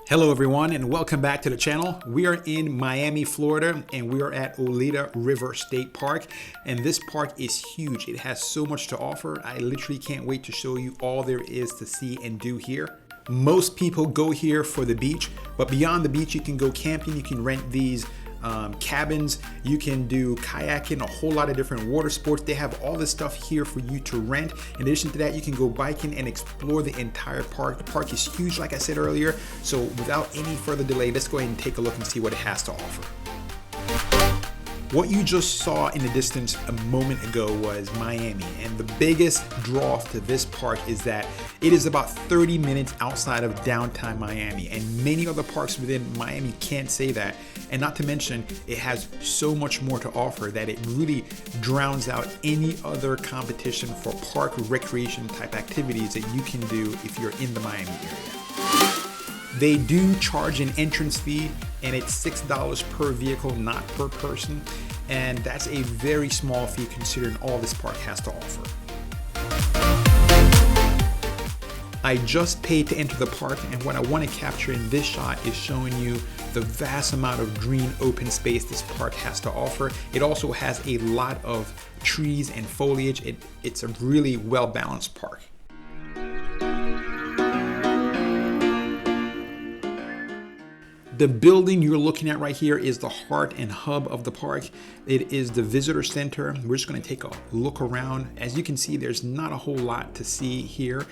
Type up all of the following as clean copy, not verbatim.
Hello everyone and welcome back to the channel. We are in Miami, Florida, and we are at Oleta River State Park, and this park is huge. It has so much to offer. I literally can't wait to show you all there is to see and do here. Most people go here for the beach, but beyond the beach you can go camping, you can rent these cabins, you can do kayaking, a whole lot of different water sports. They have all this stuff here for you to rent. In addition to that, you can go biking and explore the entire park. The park is huge, like I said earlier. So without any further delay, let's go ahead and take a look and see what it has to offer. What you just saw in the distance a moment ago was Miami, and the biggest draw to this park is that it is about 30 minutes outside of downtown Miami, and many other parks within Miami can't say that. And not to mention, it has so much more to offer that it really drowns out any other competition for park recreation type activities that you can do if you're in the Miami area. They do charge an entrance fee, and it's $6 per vehicle, not per person. And that's a very small fee considering all this park has to offer. I just paid to enter the park, and what I want to capture in this shot is showing you the vast amount of green open space this park has to offer. It also has a lot of trees and foliage. It's a really well-balanced park. The building you're looking at right here is the heart and hub of the park. It is the visitor center. We're just going to take a look around. As you can see, there's not a whole lot to see here.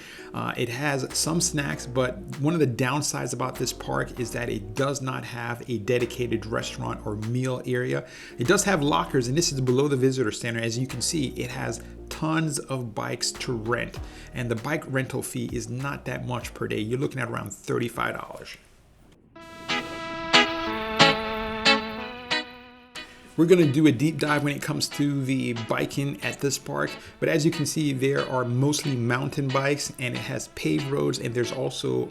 It has some snacks, but one of the downsides about this park is that it does not have a dedicated restaurant or meal area. It does have lockers, and this is below the visitor center. As you can see, it has tons of bikes to rent, and the bike rental fee is not that much per day. You're looking at around $35. We're going to do a deep dive when it comes to the biking at this park, but as you can see, there are mostly mountain bikes, and it has paved roads, and there's also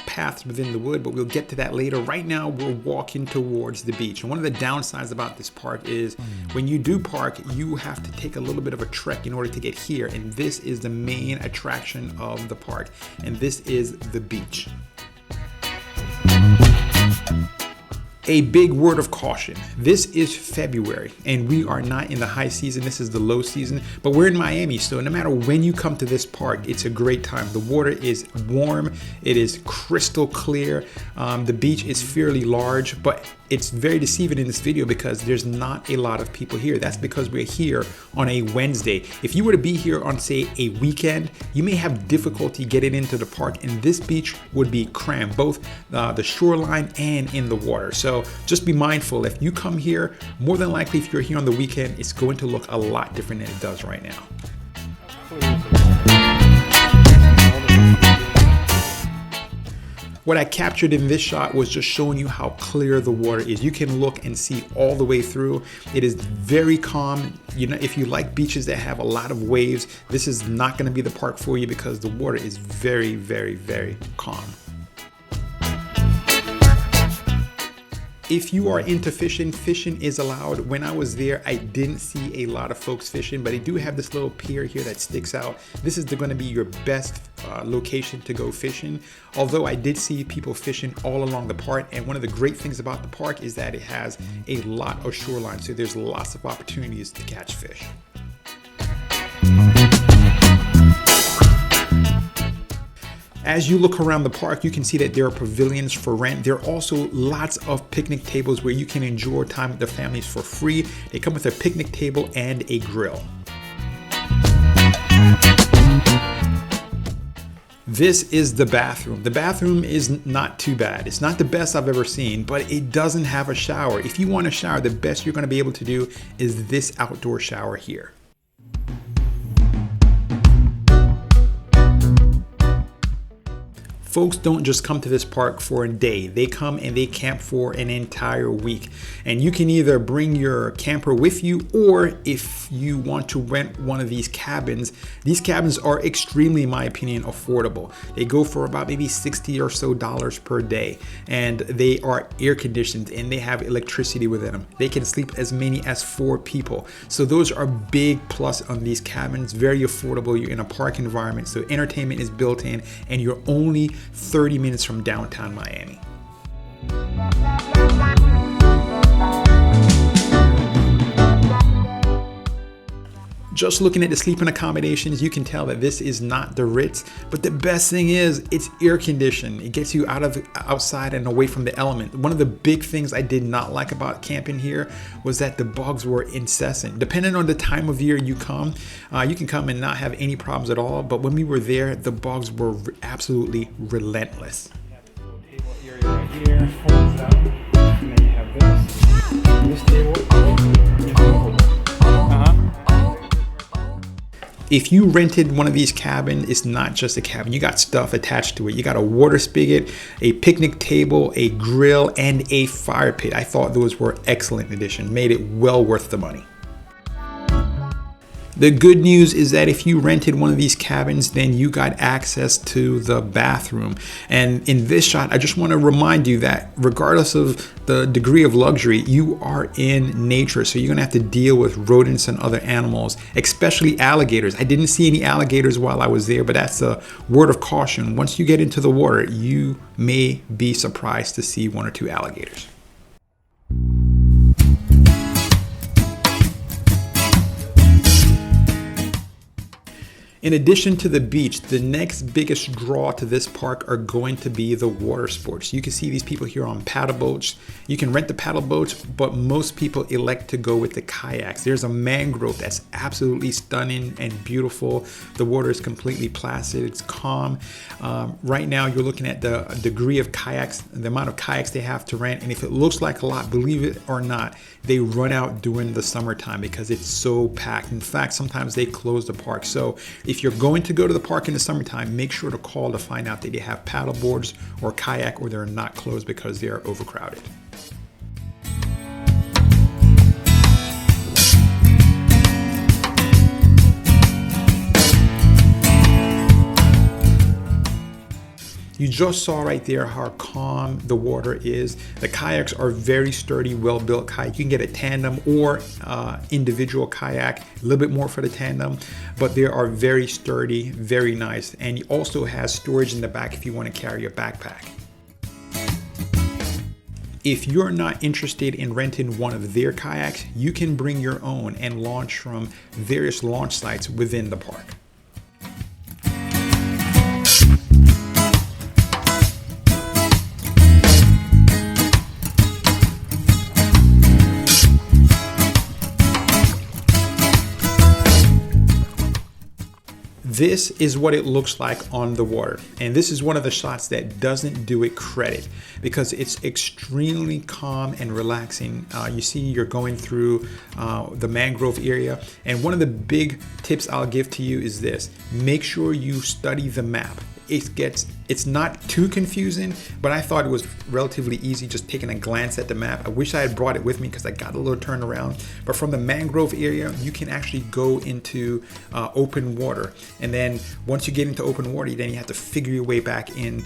paths within the wood, but we'll get to that later. Right now, we're walking towards the beach, and one of the downsides about this park is when you do park, you have to take a little bit of a trek in order to get here, and this is the main attraction of the park, and this is the beach. A big word of caution. This is February and we are not in the high season. This is the low season, but we're in Miami. So no matter when you come to this park, it's a great time. The water is warm. It is crystal clear. The beach is fairly large, but it's very deceiving in this video because there's not a lot of people here. That's because we're here on a Wednesday. If you were to be here on, say, a weekend, you may have difficulty getting into the park, and this beach would be crammed, both the shoreline and in the water. So just be mindful. If you come here, more than likely if you're here on the weekend, it's going to look a lot different than it does right now. What I captured in this shot was just showing you how clear the water is. You can look and see all the way through. It is very calm. You know, if you like beaches that have a lot of waves, this is not going to be the park for you because the water is very, very, very calm. If you are into fishing, fishing is allowed. When I was there, I didn't see a lot of folks fishing, but they do have this little pier here that sticks out. This is going to be your best location to go fishing. Although I did see people fishing all along the park, and one of the great things about the park is that it has a lot of shoreline, so there's lots of opportunities to catch fish. As you look around the park, you can see that there are pavilions for rent. There are also lots of picnic tables where you can enjoy time with the families for free. They come with a picnic table and a grill. This is the bathroom. The bathroom is not too bad. It's not the best I've ever seen, but it doesn't have a shower. If you want a shower, the best you're going to be able to do is this outdoor shower here. Folks don't just come to this park for a day. They come and they camp for an entire week. And you can either bring your camper with you, or if you want to rent one of these cabins are extremely, in my opinion, affordable. They go for about maybe $60 or so per day. And they are air conditioned and they have electricity within them. They can sleep as many as 4 people. So those are big plus on these cabins, very affordable. You're in a park environment, so entertainment is built in, and you're only 30 minutes from downtown Miami. Just looking at the sleeping accommodations, you can tell that this is not the Ritz, but the best thing is it's air conditioned. It gets you outside and away from the element. One of the big things I did not like about camping here was that the bugs were incessant. Depending on the time of year you come, you can come and not have any problems at all, but when we were there, the bugs were absolutely relentless. You have a little table area right here, folds out, and then you have this table. If you rented one of these cabins, it's not just a cabin. You got stuff attached to it. You got a water spigot, a picnic table, a grill, and a fire pit. I thought those were excellent addition. Made it well worth the money. The good news is that if you rented one of these cabins, then you got access to the bathroom. And in this shot, I just want to remind you that regardless of the degree of luxury, you are in nature. So you're going to have to deal with rodents and other animals, especially alligators. I didn't see any alligators while I was there, but that's a word of caution. Once you get into the water, you may be surprised to see 1 or 2 alligators. In addition to the beach, the next biggest draw to this park are going to be the water sports. You can see these people here on paddle boats. You can rent the paddle boats, but most people elect to go with the kayaks. There's a mangrove that's absolutely stunning and beautiful. The water is completely placid, it's calm. Right now you're looking at the degree of kayaks, the amount of kayaks they have to rent, and if it looks like a lot, believe it or not, they run out during the summertime because it's so packed. In fact, sometimes they close the park. So if you're going to go to the park in the summertime, make sure to call to find out that they have paddle boards or kayak, or they're not closed because they are overcrowded. You just saw right there how calm the water is. The kayaks are very sturdy, well-built kayak. You can get a tandem or individual kayak, a little bit more for the tandem, but they are very sturdy, very nice. And it also has storage in the back if you want to carry a backpack. If you're not interested in renting one of their kayaks, you can bring your own and launch from various launch sites within the park. This is what it looks like on the water. And this is one of the shots that doesn't do it credit because it's extremely calm and relaxing. You see you're going through the mangrove area. And one of the big tips I'll give to you is this: make sure you study the map. It's not too confusing, but I thought it was relatively easy just taking a glance at the map. I wish I had brought it with me because I got a little turned around. But from the mangrove area, you can actually go into open water. And then once you get into open water, then you have to figure your way back in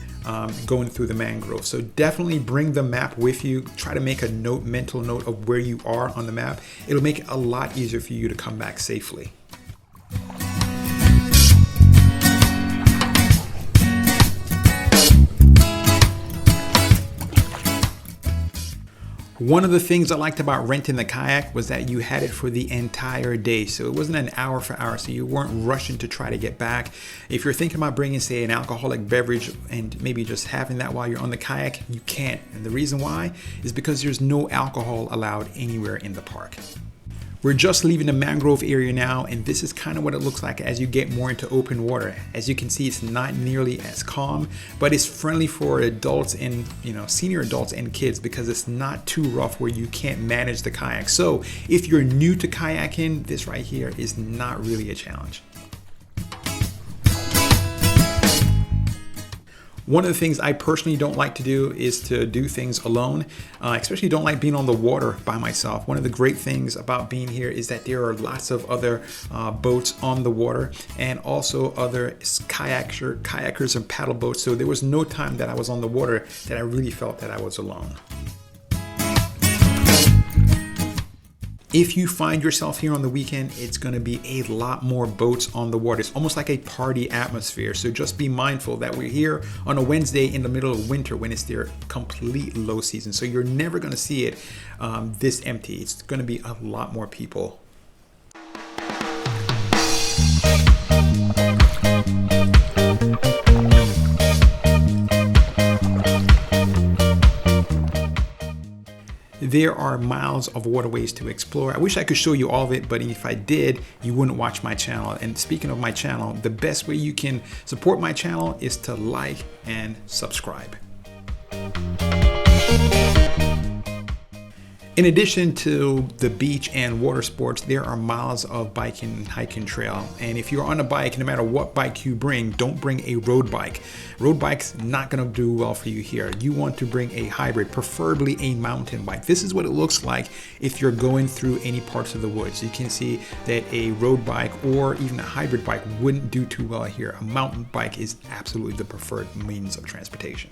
going through the mangrove. So definitely bring the map with you. Try to make a mental note of where you are on the map. It'll make it a lot easier for you to come back safely. One of the things I liked about renting the kayak was that you had it for the entire day. So it wasn't an hour for hour, so you weren't rushing to try to get back. If you're thinking about bringing, say, an alcoholic beverage and maybe just having that while you're on the kayak, you can't. And the reason why is because there's no alcohol allowed anywhere in the park. We're just leaving the mangrove area now, and this is kind of what it looks like as you get more into open water. As you can see, it's not nearly as calm, but it's friendly for adults and senior adults and kids because it's not too rough where you can't manage the kayak. So if you're new to kayaking, this right here is not really a challenge. One of the things I personally don't like to do is to do things alone. Especially don't like being on the water by myself. One of the great things about being here is that there are lots of other boats on the water and also other kayakers and paddle boats. So there was no time that I was on the water that I really felt that I was alone. If you find yourself here on the weekend, it's going to be a lot more boats on the water. It's almost like a party atmosphere. So just be mindful that we're here on a Wednesday in the middle of winter when it's their complete low season. So you're never going to see it this empty. It's going to be a lot more people. There are miles of waterways to explore. I wish I could show you all of it, but if I did, you wouldn't watch my channel. And speaking of my channel, the best way you can support my channel is to like and subscribe. In addition to the beach and water sports, there are miles of biking and hiking trail. And if you're on a bike, no matter what bike you bring, don't bring a road bike. Road bike's not gonna do well for you here. You want to bring a hybrid, preferably a mountain bike. This is what it looks like if you're going through any parts of the woods. You can see that a road bike or even a hybrid bike wouldn't do too well here. A mountain bike is absolutely the preferred means of transportation.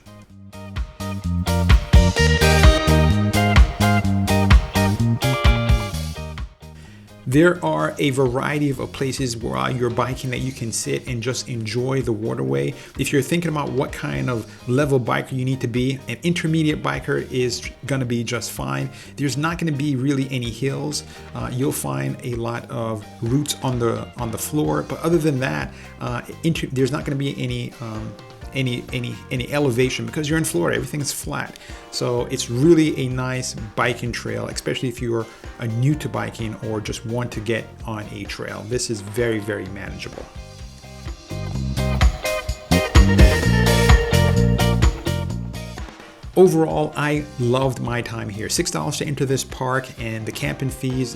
There are a variety of places while you're biking that you can sit and just enjoy the waterway. If you're thinking about what kind of level biker you need to be, an intermediate biker is gonna be just fine. There's not gonna be really any hills. You'll find a lot of roots on the floor, but other than that, there's not gonna be any elevation because you're in Florida. Everything is flat, so it's really a nice biking trail, especially if you're new to biking or just want to get on a trail. This is very, very manageable. Overall, I loved my time here. $6 to enter this park, and the cabin fees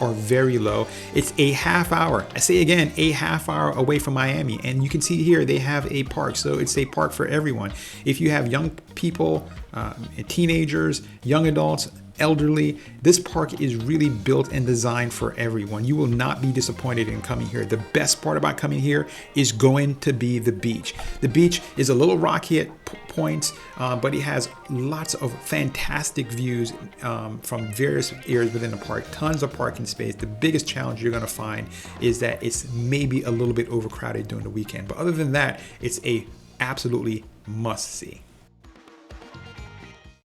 are very low. It's a half hour. I say again, a half hour away from Miami. And you can see here, they have a park. So it's a park for everyone. If you have young people, teenagers, young adults, elderly, this park is really built and designed for everyone. You will not be disappointed in coming here. The best part about coming here is going to be the beach. The beach is a little rocky at points, but it has lots of fantastic views from various areas within the park, tons of parking space. The biggest challenge you're gonna find is that it's maybe a little bit overcrowded during the weekend. But other than that, it's a absolutely must see.